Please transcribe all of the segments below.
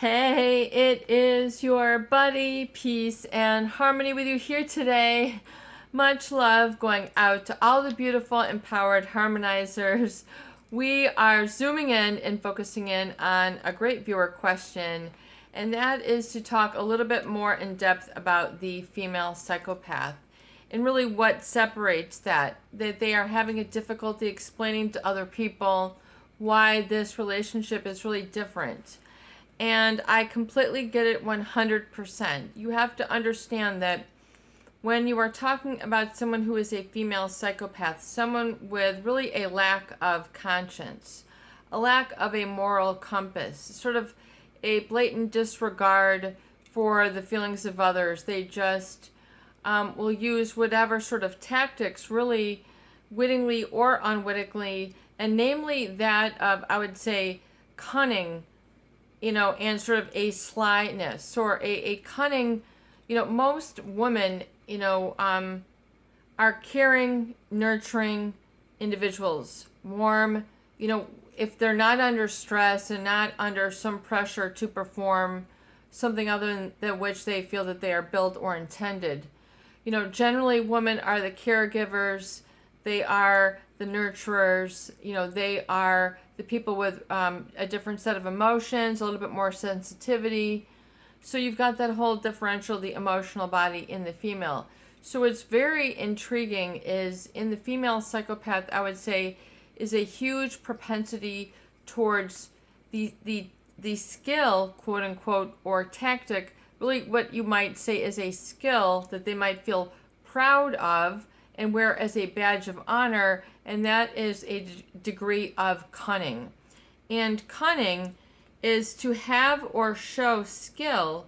Hey, it is your buddy, Peace and Harmony with you here today. Much love going out to all the beautiful, empowered harmonizers. We are zooming in and focusing in on a great viewer question, and that is to talk a little bit more in depth about the female psychopath and really what separates that they are having a difficulty explaining to other people why this relationship is really different. And I completely get it 100%. You have to understand that when you are talking about someone who is a female psychopath, someone with really a lack of conscience, a lack of a moral compass, sort of a blatant disregard for the feelings of others, they just will use whatever sort of tactics, really wittingly or unwittingly, and namely that of, I would say, cunning, and sort of a slyness or a cunning. Most women, are caring, nurturing individuals, warm, if they're not under stress and not under some pressure to perform something other than which they feel that they are built or intended. Generally women are the caregivers, they are the nurturers, they are the people with a different set of emotions, a little bit more sensitivity. So you've got that whole differential, the emotional body in the female. So what's very intriguing is in the female psychopath, I would say, is a huge propensity towards the skill, quote unquote, or tactic, really what you might say is a skill that they might feel proud of and wear as a badge of honor, and that is a degree of cunning. And cunning is to have or show skill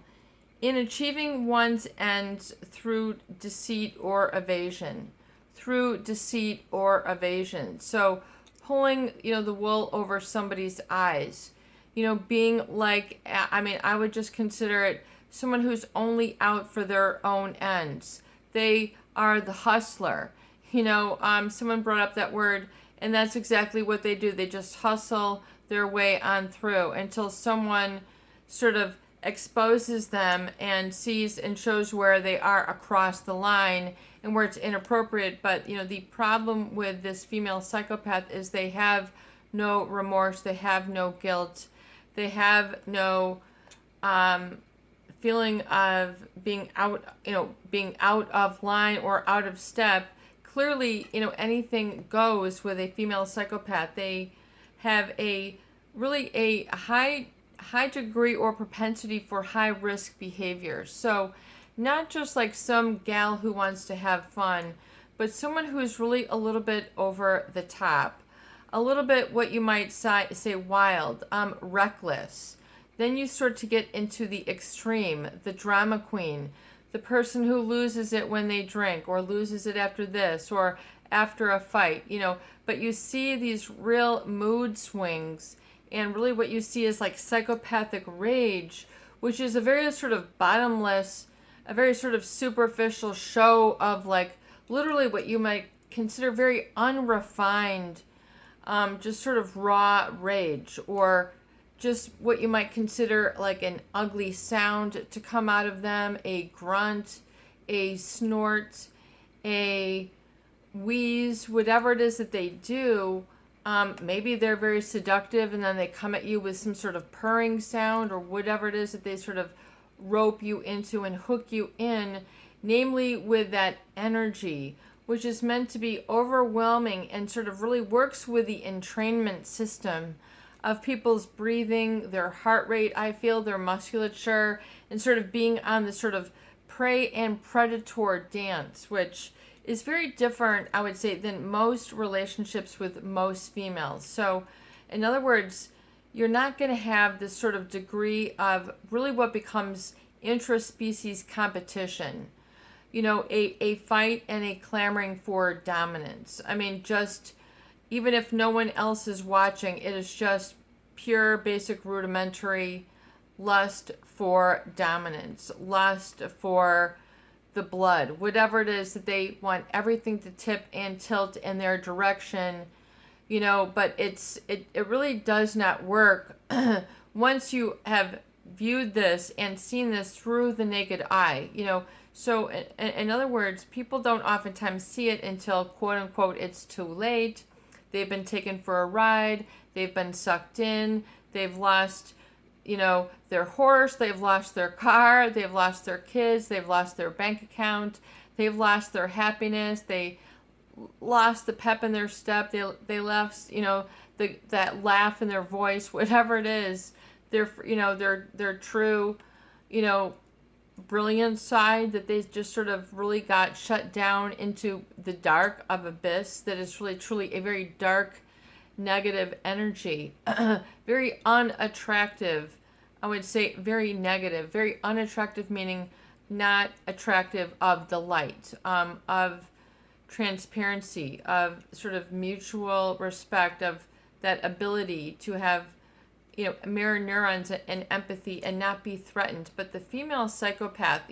in achieving one's ends through deceit or evasion. Through deceit or evasion. So pulling, the wool over somebody's eyes. Being like, I would just consider it someone who's only out for their own ends. They are the hustler. Someone brought up that word, and that's exactly what they do. They just hustle their way on through until someone sort of exposes them and sees and shows where they are across the line and where it's inappropriate. But, the problem with this female psychopath is they have no remorse, they have no guilt, they have no feeling of being out of line or out of step. Clearly, anything goes with a female psychopath. They have a high degree or propensity for high risk behavior. So not just like some gal who wants to have fun, but someone who's really a little bit over the top, a little bit what you might say wild, reckless. Then you start to get into the extreme, the drama queen, the person who loses it when they drink or loses it after this or after a fight, but you see these real mood swings, and really what you see is like psychopathic rage, which is a very sort of bottomless, a very sort of superficial show of like literally what you might consider very unrefined, just sort of raw rage, or just what you might consider like an ugly sound to come out of them, a grunt, a snort, a wheeze, whatever it is that they do. Maybe they're very seductive and then they come at you with some sort of purring sound or whatever it is that they sort of rope you into and hook you in, namely with that energy, which is meant to be overwhelming and sort of really works with the entrainment system of people's breathing, their heart rate, I feel, their musculature, and sort of being on the sort of prey and predator dance, which is very different, I would say, than most relationships with most females. So, in other words, you're not going to have this sort of degree of really what becomes intra-species competition. A fight and a clamoring for dominance. Just even if no one else is watching, it is just pure, basic, rudimentary lust for dominance, lust for the blood, whatever it is that they want everything to tip and tilt in their direction, but it really does not work once you have viewed this and seen this through the naked eye, So in other words, people don't oftentimes see it until, quote unquote, it's too late. They've been taken for a ride. They've been sucked in. They've lost, their horse. They've lost their car. They've lost their kids. They've lost their bank account. They've lost their happiness. They lost the pep in their step. They lost, that laugh in their voice, whatever it is. Their true, brilliant side, that they just sort of really got shut down into the dark of abyss that is really truly a very dark, negative energy. Very unattractive. I would say very negative, very unattractive, meaning not attractive of the light, of transparency, of sort of mutual respect, of that ability to have mirror neurons and empathy and not be threatened. But the female psychopath,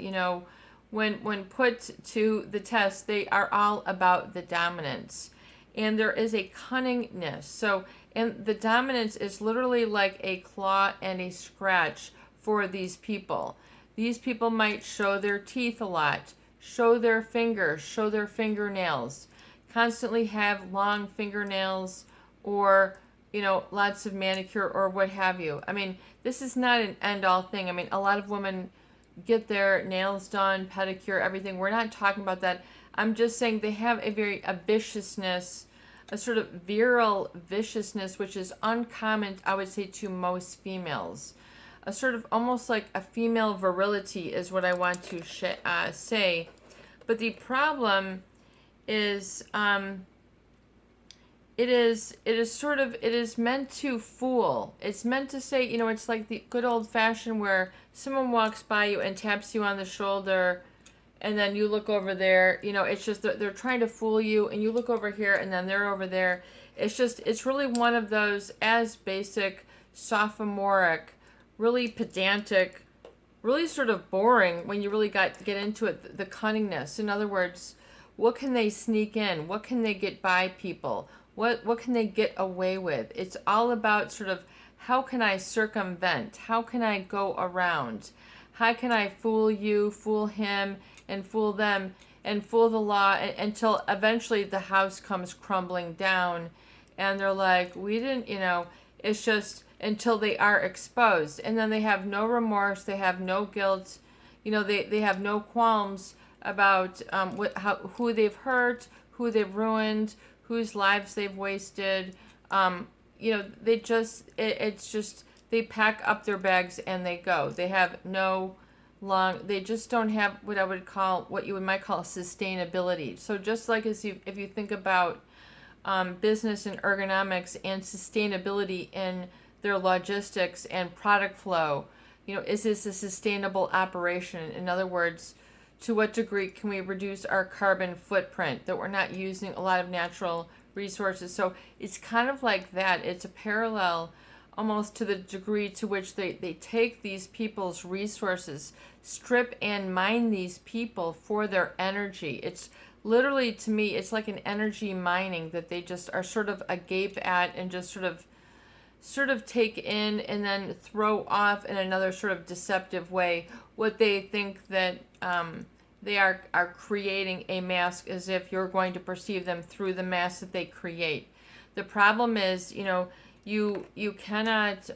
when put to the test, they are all about the dominance. And there is a cunningness. So, and the dominance is literally like a claw and a scratch for these people. These people might show their teeth a lot, show their fingers, show their fingernails, constantly have long fingernails, or lots of manicure or what have you. I mean, this is not an end-all thing. I mean, a lot of women get their nails done, pedicure, everything. We're not talking about that. I'm just saying they have a viciousness, a sort of virile viciousness, which is uncommon, I would say, to most females. A sort of almost like a female virility is what I want to say. But the problem is, it is meant to fool. It's meant to say, it's like the good old fashioned where someone walks by you and taps you on the shoulder, and then you look over there. It's just they're trying to fool you, and you look over here, and then they're over there. It's really one of those as basic, sophomoric, really pedantic, really sort of boring when you really get into it, the cunningness. In other words, what can they sneak in? What can they get by people? What can they get away with? It's all about sort of, how can I circumvent? How can I go around? How can I fool you, fool him, and fool them, and fool the law until eventually the house comes crumbling down, and they're like, we didn't, it's just until they are exposed. And then they have no remorse, they have no guilt, they have no qualms about who they've hurt, who they've ruined, whose lives they've wasted. They just, they pack up their bags and they go. They have they just don't have what you might call sustainability. So just like if you think about business and ergonomics and sustainability in their logistics and product flow, is this a sustainable operation? In other words, to what degree can we reduce our carbon footprint, that we're not using a lot of natural resources? So it's kind of like that. It's a parallel almost to the degree to which they take these people's resources, strip and mine these people for their energy. It's literally, to me, it's like an energy mining that they just are sort of agape at and just sort of take in and then throw off in another sort of deceptive way what they think that they are creating a mask, as if you're going to perceive them through the mask that they create. The problem is, you cannot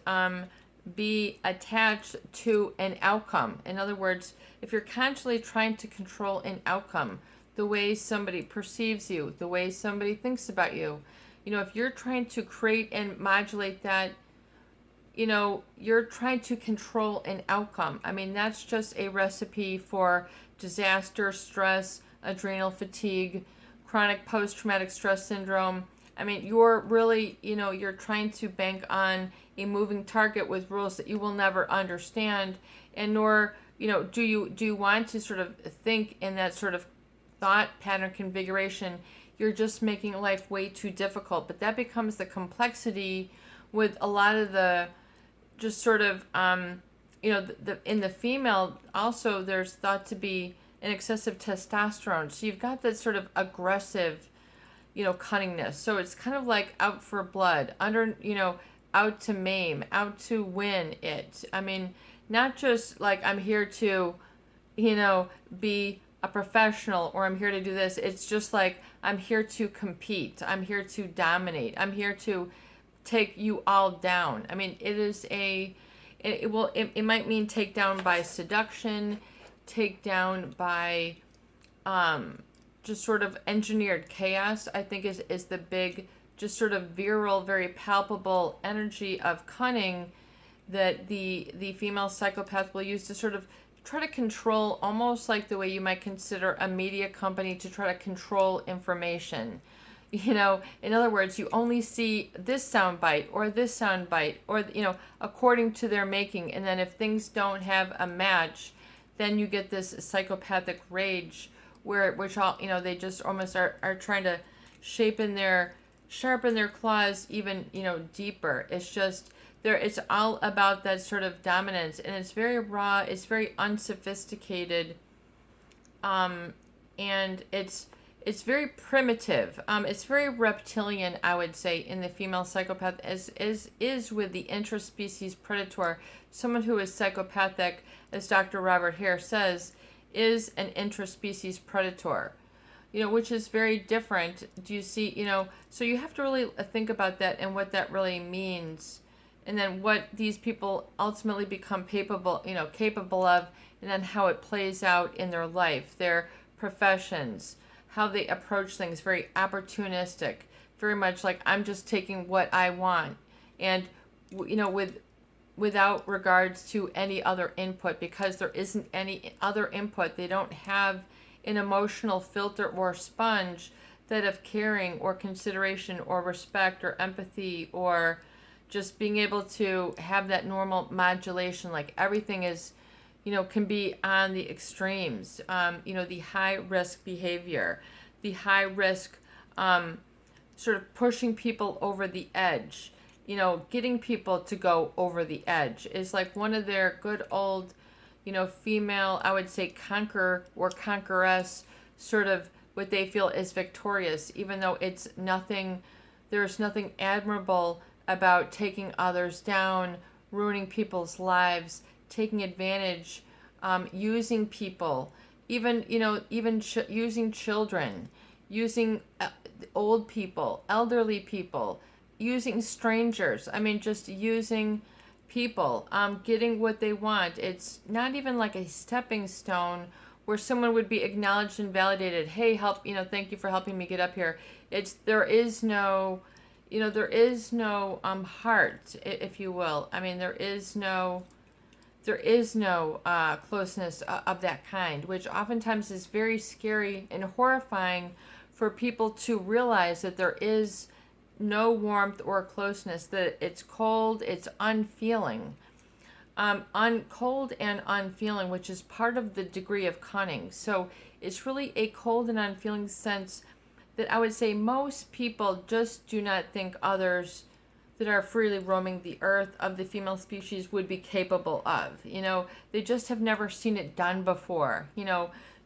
be attached to an outcome. In other words, if you're constantly trying to control an outcome, the way somebody perceives you, the way somebody thinks about you, if you're trying to create and modulate that, you're trying to control an outcome. I mean, that's just a recipe for disaster, stress, adrenal fatigue, chronic post-traumatic stress syndrome. I mean, you're really, you're trying to bank on a moving target with rules that you will never understand, and nor, do you want to sort of think in that sort of thought pattern configuration. You're just making life way too difficult. But that becomes the complexity with a lot of the just sort of, in the female, also there's thought to be an excessive testosterone. So you've got that sort of aggressive, cunningness. So it's kind of like out for blood, out to maim, out to win it. I mean, not just like I'm here to, be a professional, or I'm here to do this. It's just like I'm here to compete. I'm here to dominate. I'm here to take you all down. I mean, it might mean take down by seduction, take down by just sort of engineered chaos, I think is the big, just sort of virile, very palpable energy of cunning that the female psychopath will use to sort of try to control, almost like the way you might consider a media company to try to control information. In other words, you only see this soundbite or this soundbite, or, according to their making. And then if things don't have a match, then you get this psychopathic rage which all, they just almost are trying to sharpen their claws even, deeper. It's just it's all about that sort of dominance, and it's very raw, it's very unsophisticated, and it's very primitive. It's very reptilian, I would say, in the female psychopath, as is with the intraspecies predator. Someone who is psychopathic, as Dr. Robert Hare says, is an intraspecies predator, which is very different. Do you see, so you have to really think about that and what that really means, and then what these people ultimately become capable of, and then how it plays out in their life, their professions, how they approach things, very opportunistic, very much like I'm just taking what I want, and without regards to any other input, because there isn't any other input. They don't have an emotional filter or sponge that of caring or consideration or respect or empathy, or just being able to have that normal modulation. Like everything is, can be on the extremes. The high risk behavior, the high risk, sort of pushing people over the edge, getting people to go over the edge is like one of their good old, female, I would say, conqueror or conqueress, sort of what they feel is victorious, even though there's nothing admirable about taking others down, ruining people's lives, taking advantage, using people, even using children, using old people, elderly people, using strangers. I mean, just using people, getting what they want. It's not even like a stepping stone where someone would be acknowledged and validated. Hey, help, thank you for helping me get up here. There is no heart, if you will. I mean, there is no closeness of that kind, which oftentimes is very scary and horrifying for people to realize, that there is no warmth or closeness, that it's cold, it's unfeeling. Cold and unfeeling, which is part of the degree of cunning. So it's really a cold and unfeeling sense that I would say most people just do not think others that are freely roaming the earth of the female species would be capable of. They just have never seen it done before.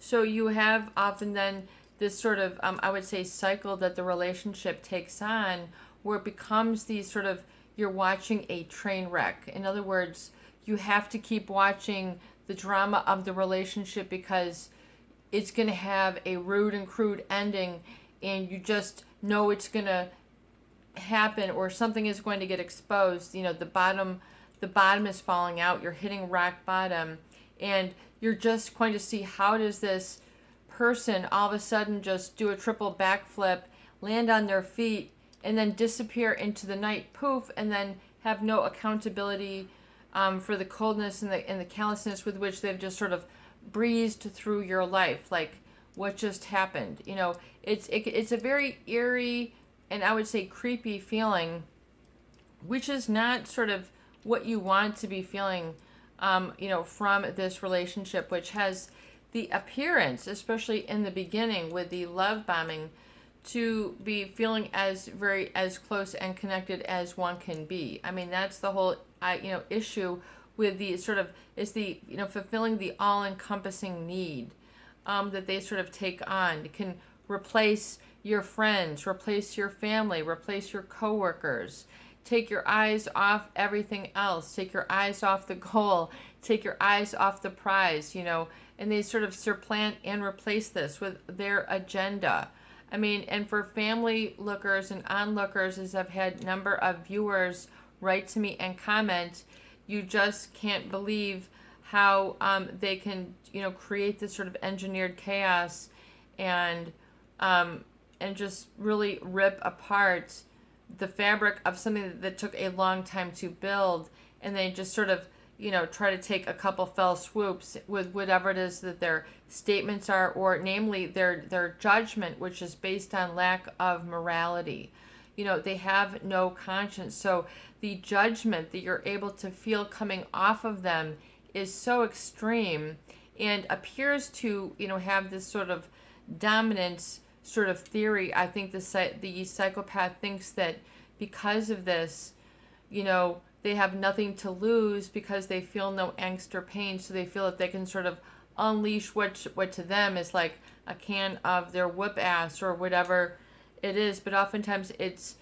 So you have often then this sort of, I would say, cycle that the relationship takes on, where it becomes these sort of, you're watching a train wreck. In other words, you have to keep watching the drama of the relationship, because it's going to have a rude and crude ending, and you just know it's going to happen, or something is going to get exposed. The bottom is falling out. You're hitting rock bottom, and you're just going to see, how does this person all of a sudden just do a triple backflip, land on their feet, and then disappear into the night, poof, and then have no accountability for the coldness and the callousness with which they've just sort of breezed through your life. Like, what just happened? It's a very eerie and I would say creepy feeling, which is not sort of what you want to be feeling, from this relationship, which has the appearance, especially in the beginning with the love bombing, to be feeling as close and connected as one can be. I mean, that's the whole, issue with the sort of, is the, fulfilling the all-encompassing need that they sort of take on. It can replace your friends, replace your family, replace your coworkers. take your eyes off everything else, take your eyes off the goal, take your eyes off the prize, and they sort of supplant and replace this with their agenda. I mean, and for family lookers and onlookers, as I've had a number of viewers write to me and comment, you just can't believe how they can, create this sort of engineered chaos and just really rip apart the fabric of something that took a long time to build, and they just sort of, try to take a couple fell swoops with whatever it is that their statements are, or namely their judgment, which is based on lack of morality. They have no conscience. So the judgment that you're able to feel coming off of them is so extreme and appears to, have this sort of dominance sort of theory. I think the psychopath thinks that because of this, they have nothing to lose because they feel no angst or pain. So they feel that they can sort of unleash what to them is like a can of their whoop ass or whatever it is. But oftentimes it's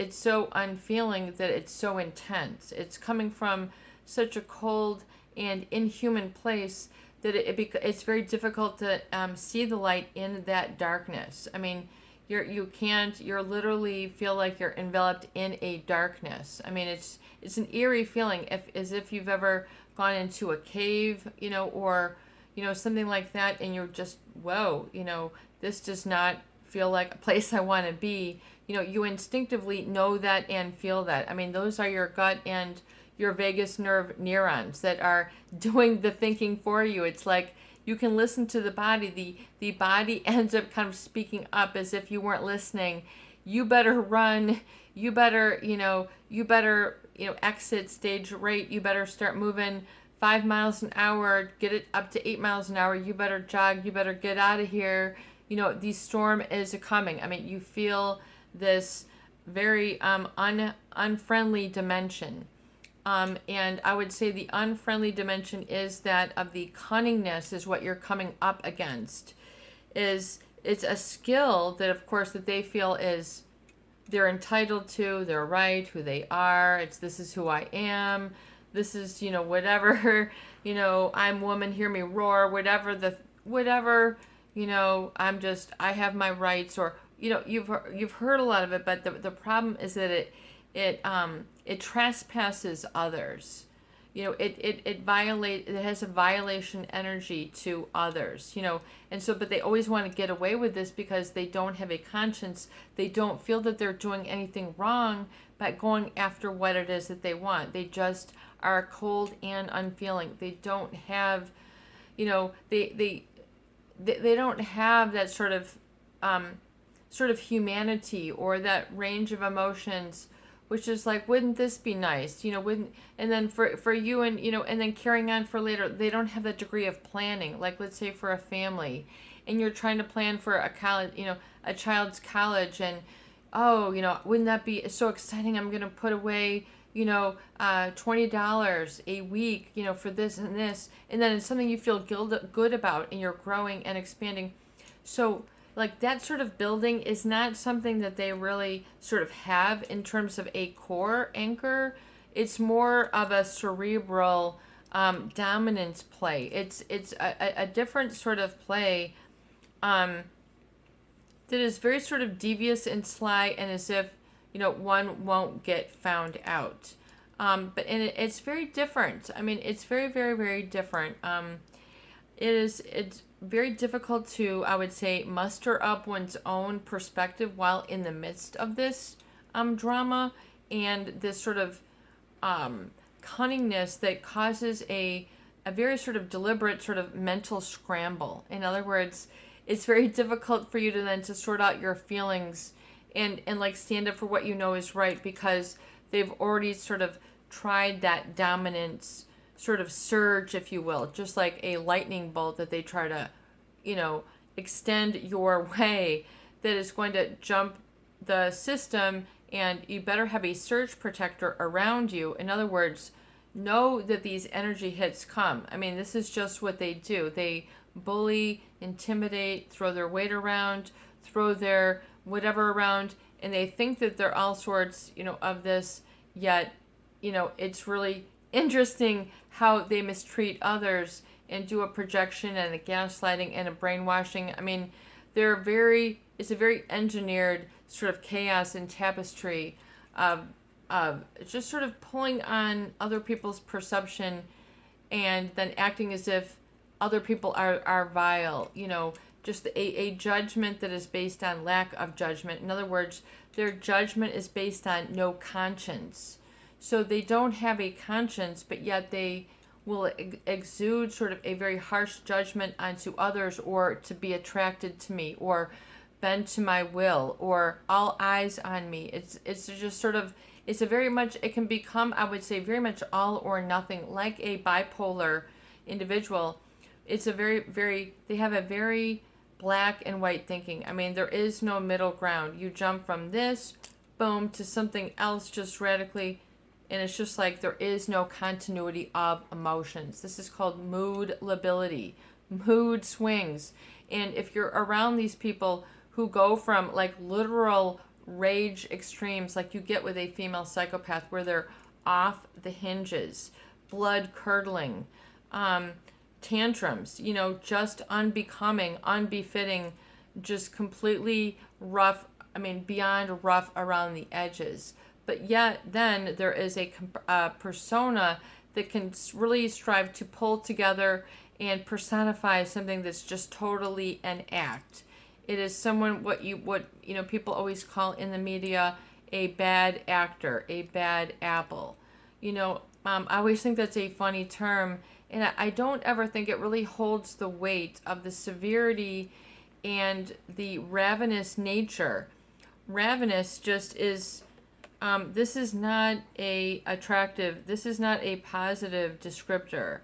so unfeeling that it's so intense. It's coming from such a cold and inhuman place that it's very difficult to see the light in that darkness. I mean, you're literally feel like you're enveloped in a darkness. I mean, it's an eerie feeling, as if you've ever gone into a cave, or something like that, and you're just, whoa, this does not feel like a place I want to be. You instinctively know that and feel that. I mean, those are your gut and your vagus nerve neurons that are doing the thinking for you. It's like you can listen to the body. The body ends up kind of speaking up as if you weren't listening. You better run. You better, exit stage right. You better start moving 5 miles an hour, get it up to 8 miles an hour. You better jog. You better get out of here. The storm is coming. I mean, you feel this very unfriendly dimension. And I would say the unfriendly dimension is that of the cunningness is what you're coming up against. It's a skill that, of course, that they feel is they're entitled to, they're right, who they are. This is who I am. This is, whatever, I'm woman, hear me roar, whatever, I have my rights, or, you've heard a lot of it, but the problem is that it trespasses others. It has a violation energy to others, and so, but they always want to get away with this because they don't have a conscience. They don't feel that they're doing anything wrong by going after what it is that they want. They just are cold and unfeeling. They don't have, they don't have that sort of humanity or that range of emotions, which is like, wouldn't this be nice? And then for you and, and then carrying on for later, they don't have that degree of planning. Like, let's say for a family and you're trying to plan for a college, a child's college, and, wouldn't that be so exciting? I'm going to put away, $20 a week, for this and this. And then it's something you feel good about and you're growing and expanding. So, like, that sort of building is not something that they really sort of have in terms of a core anchor. It's more of a cerebral dominance play. It's a different sort of play that is very sort of devious and sly, and as if, one won't get found out. It's very different. I mean, it's very, very, very different. It's very difficult to, I would say, muster up one's own perspective while in the midst of this drama and this sort of cunningness that causes a very sort of deliberate sort of mental scramble. In other words, it's very difficult for you to then to sort out your feelings and like stand up for what you know is right, because they've already sort of tried that dominance sort of surge, if you will, just like a lightning bolt that they try to, extend your way, that is going to jump the system, and you better have a surge protector around you. In other words, know that these energy hits come. I mean, this is just what they do. They bully, intimidate, throw their weight around, throw their whatever around, and they think that they're all sorts, of this, yet, it's really interesting how they mistreat others and do a projection and a gaslighting and a brainwashing. I mean, it's a very engineered sort of chaos and tapestry of just sort of pulling on other people's perception and then acting as if other people are vile, just a judgment that is based on lack of judgment. In other words, their judgment is based on no conscience. So they don't have a conscience, but yet they will exude sort of a very harsh judgment onto others, or to be attracted to me, or bend to my will, or all eyes on me. It's just sort of, it's a very much, it can become, I would say, very much all or nothing, like a bipolar individual. It's a they have a very black and white thinking. I mean, there is no middle ground. You jump from this, boom, to something else just radically, and it's just like there is no continuity of emotions. This is called mood lability, mood swings. And if you're around these people who go from like literal rage extremes, like you get with a female psychopath, where they're off the hinges, blood curdling, tantrums, just unbecoming, unbefitting, just completely rough, I mean, beyond rough around the edges. But yet then there is a persona that can really strive to pull together and personify something that's just totally an act. It is someone, what people always call in the media a bad actor, a bad apple. I always think that's a funny term, and I don't ever think it really holds the weight of the severity and the ravenous nature. Ravenous just is, this is not a attractive, this is not a positive descriptor.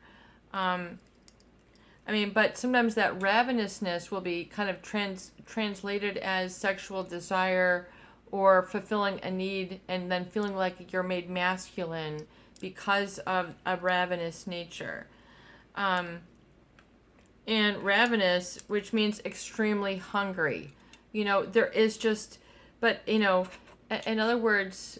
But sometimes that ravenousness will be kind of translated as sexual desire or fulfilling a need, and then feeling like you're made masculine because of a ravenous nature. And ravenous, which means extremely hungry. There is just, but, in other words,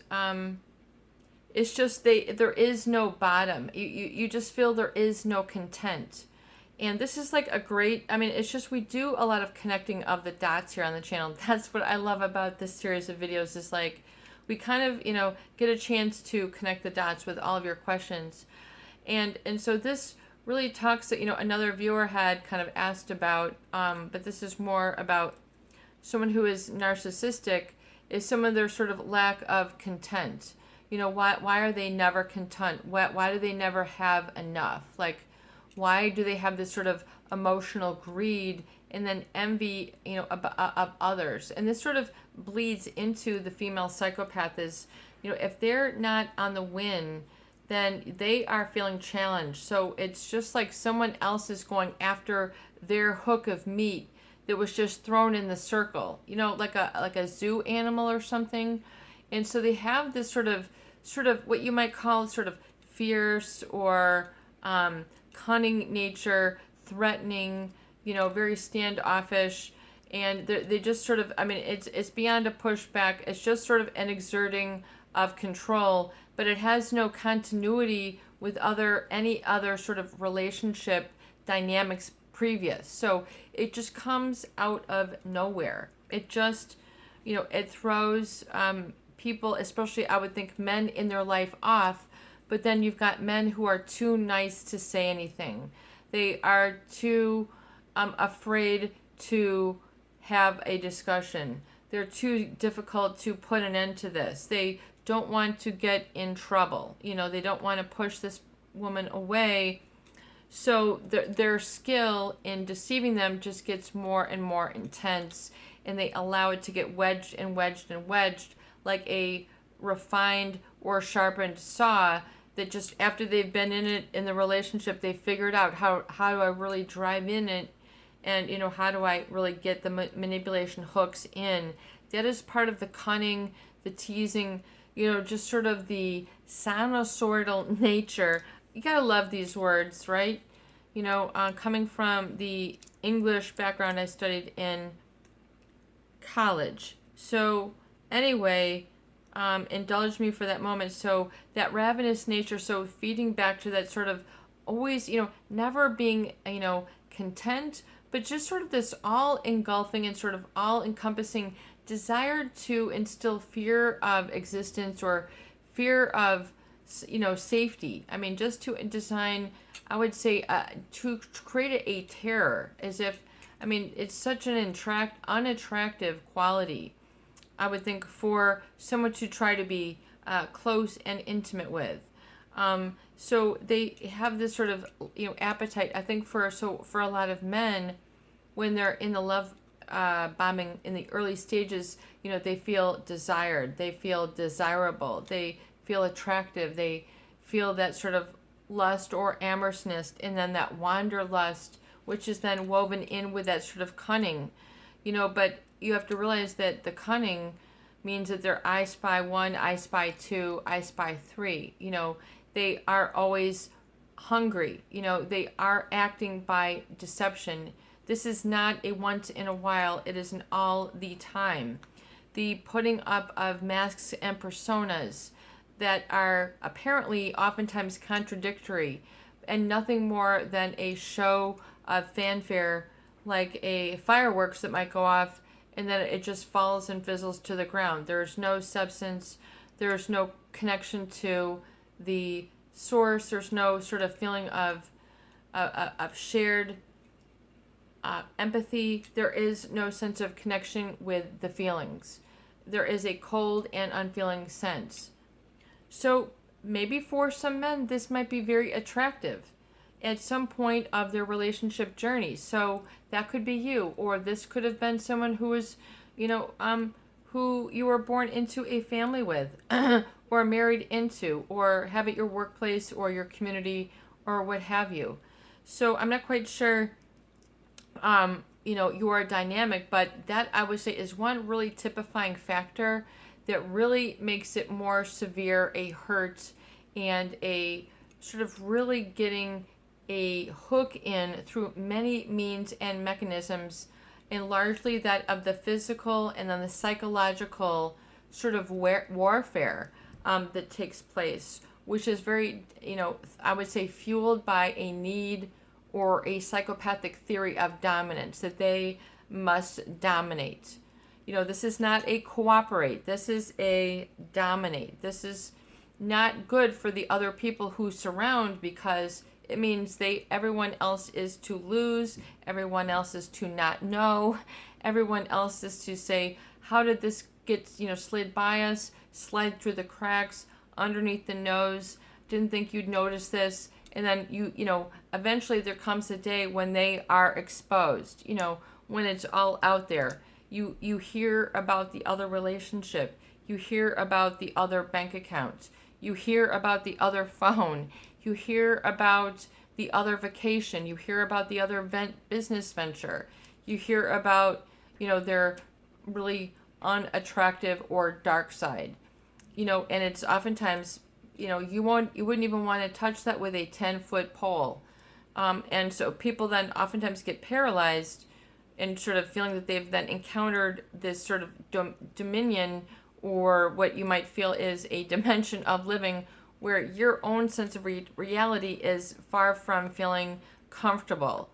it's just there is no bottom. You just feel there is no content. And this is like a great, it's just, we do a lot of connecting of the dots here on the channel. That's what I love about this series of videos, is like, we kind of, get a chance to connect the dots with all of your questions. And so this really talks, another viewer had kind of asked about, but this is more about someone who is narcissistic, is some of their sort of lack of content. Why are they never content? Why do they never have enough? Like, why do they have this sort of emotional greed and then envy, of others? And this sort of bleeds into the female psychopath is, if they're not on the win, then they are feeling challenged. So it's just like someone else is going after their hook of meat that was just thrown in the circle, like a zoo animal or something. And so they have this sort of what you might call sort of fierce or cunning nature, threatening, very standoffish, and they just sort of, it's beyond a pushback. It's just sort of an exerting of control, but it has no continuity with any other sort of relationship dynamics previous. So it just comes out of nowhere. It just, it throws people, especially I would think men in their life, off. But then you've got men who are too nice to say anything. They are too afraid to have a discussion. They're too difficult to put an end to this. They don't want to get in trouble. They don't want to push this woman away. So their skill in deceiving them just gets more and more intense, and they allow it to get wedged and wedged and wedged like a refined or sharpened saw, that just after they've been in it, in the relationship, they figured out how do I really drive in it, and how do I really get the manipulation hooks in. That is part of the cunning, the teasing, just sort of the sinusoidal nature. You gotta love these words, right? Coming from the English background I studied in college. So anyway, indulge me for that moment. So that ravenous nature, so feeding back to that sort of always, never being, content, but just sort of this all engulfing and sort of all encompassing desire to instill fear of existence or fear of, safety. I mean, just to design, I would say, to create a terror, as if, I mean, it's such an unattractive quality, I would think, for someone to try to be close and intimate with. So they have this sort of, appetite, I think, for a lot of men, when they're in the love bombing in the early stages, they feel desired, they feel desirable, they feel attractive, they feel that sort of lust or amorousness, and then that wanderlust, which is then woven in with that sort of cunning, but you have to realize that the cunning means that they're I spy 1, I spy 2, I spy 3. They are always hungry. They are acting by deception. This is not a once in a while, it is an all the time. The putting up of masks and personas that are apparently oftentimes contradictory and nothing more than a show of fanfare, like a fireworks that might go off and then it just falls and fizzles to the ground. There's no substance, there's no connection to the source, there's no sort of feeling of shared empathy. There is no sense of connection with the feelings. There is a cold and unfeeling sense. So maybe for some men, this might be very attractive at some point of their relationship journey. So that could be you, or this could have been someone who was, who you were born into a family with, or married into, or have at your workplace or your community, or what have you. So I'm not quite sure, your dynamic, but that I would say is one really typifying factor that really makes it more severe, a hurt, and a sort of really getting a hook in through many means and mechanisms, and largely that of the physical and then the psychological sort of warfare that takes place, which is very, I would say, fueled by a need or a psychopathic theory of dominance, that they must dominate. This is not a cooperate. This is a dominate. This is not good for the other people who surround, because it means everyone else is to lose. Everyone else is to not know. Everyone else is to say, how did this get, slid by us, slide through the cracks, underneath the nose? Didn't think you'd notice this. And then eventually there comes a day when they are exposed, when it's all out there. You hear about the other relationship. You hear about the other bank account. You hear about the other phone. You hear about the other vacation. You hear about the other business venture. You hear about, their really unattractive or dark side. And it's oftentimes, you wouldn't even want to touch that with a 10-foot pole. And so people then oftentimes get paralyzed and sort of feeling that they've then encountered this sort of dominion, or what you might feel is a dimension of living where your own sense of reality is far from feeling comfortable.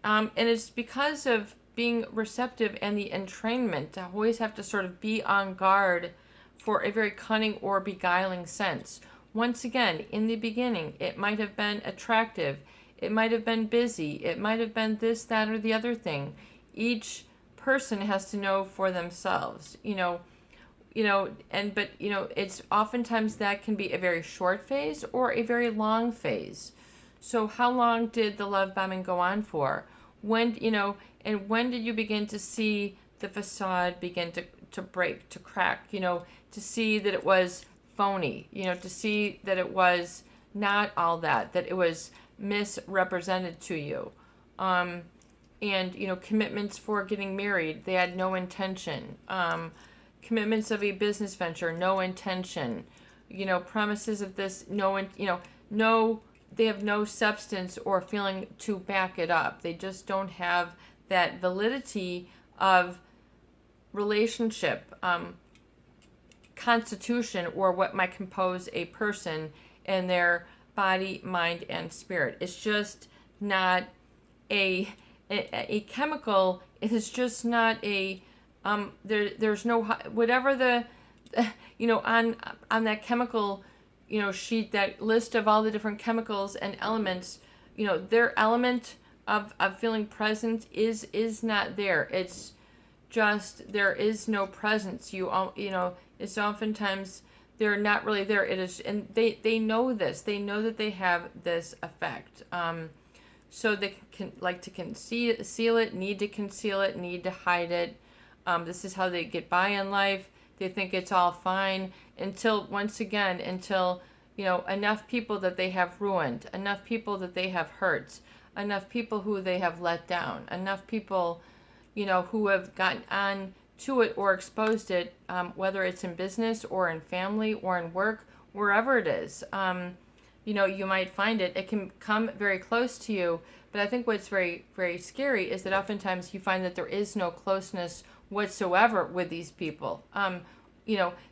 And it's because of being receptive and the entrainment to always have to sort of be on guard for a very cunning or beguiling sense. Once again, in the beginning, it might have been attractive, it might have been busy, it might have been this, that, or the other thing. Each person has to know for themselves, but it's oftentimes that can be a very short phase or a very long phase. So how long did the love bombing go on for? When, and when did you begin to see the facade begin to break, to crack, to see that it was phony, to see that it was not all that it was misrepresented to you. And, commitments for getting married, they had no intention. Commitments of a business venture, no intention. Promises of this, they have no substance or feeling to back it up. They just don't have that validity of relationship. constitution, or what might compose a person and their body, mind, and spirit. It's just not a chemical. It is just not a there's no, whatever the on that chemical sheet, that list of all the different chemicals and elements, their element of feeling present is not there. It's just, there is no presence. It's oftentimes they're not really there. It is, and they know this. They know that they have this effect. So they can like to conceal it, need to conceal it, need to hide it. This is how they get by in life. They think it's all fine until enough people that they have ruined, enough people that they have hurt, enough people who they have let down, enough people, who have gotten on to it or exposed it, whether it's in business or in family or in work, wherever it is. You might find it can come very close to you, but I think what's very, very scary is that oftentimes you find that there is no closeness whatsoever with these people.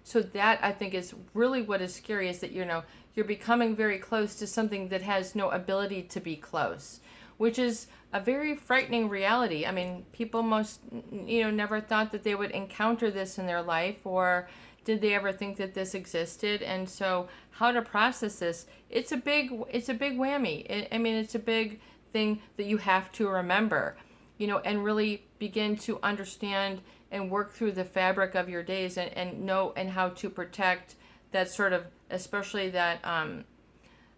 So that, I think, is really what is scary, is that, you're becoming very close to something that has no ability to be close, which is a very frightening reality. I mean, people never thought that they would encounter this in their life, or did they ever think that this existed? And so how to process this, it's a big whammy. It's a big thing that you have to remember, and really begin to understand and work through the fabric of your days, and know and how to protect that sort of, especially that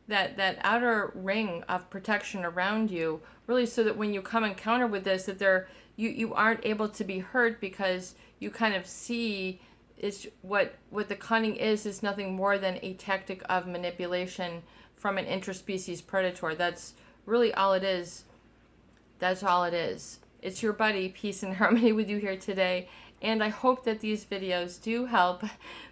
that outer ring of protection around you, really, so that when you come encounter with this, that you aren't able to be hurt, because you kind of see it's what the cunning is nothing more than a tactic of manipulation from an interspecies predator. That's really all it is. That's all it is. It's your buddy, Peace and Harmony, with you here today, and I hope that these videos do help.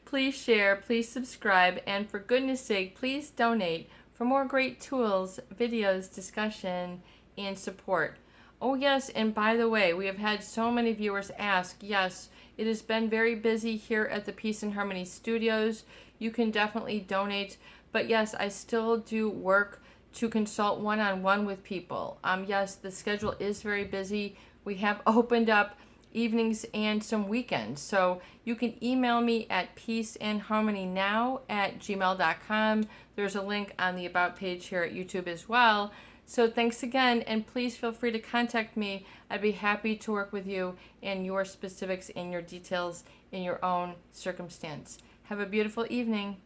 Please share, please subscribe, and for goodness sake, please donate for more great tools, videos, discussion, and support. Oh yes, and by the way, we have had so many viewers ask, yes, it has been very busy here at the Peace and Harmony Studios. You can definitely donate, but yes, I still do work to consult one-on-one with people. Yes, the schedule is very busy. We have opened up evenings and some weekends. So you can email me at peaceandharmonynow@gmail.com. There's a link on the About page here at YouTube as well. So thanks again, and please feel free to contact me. I'd be happy to work with you and your specifics and your details in your own circumstance. Have a beautiful evening.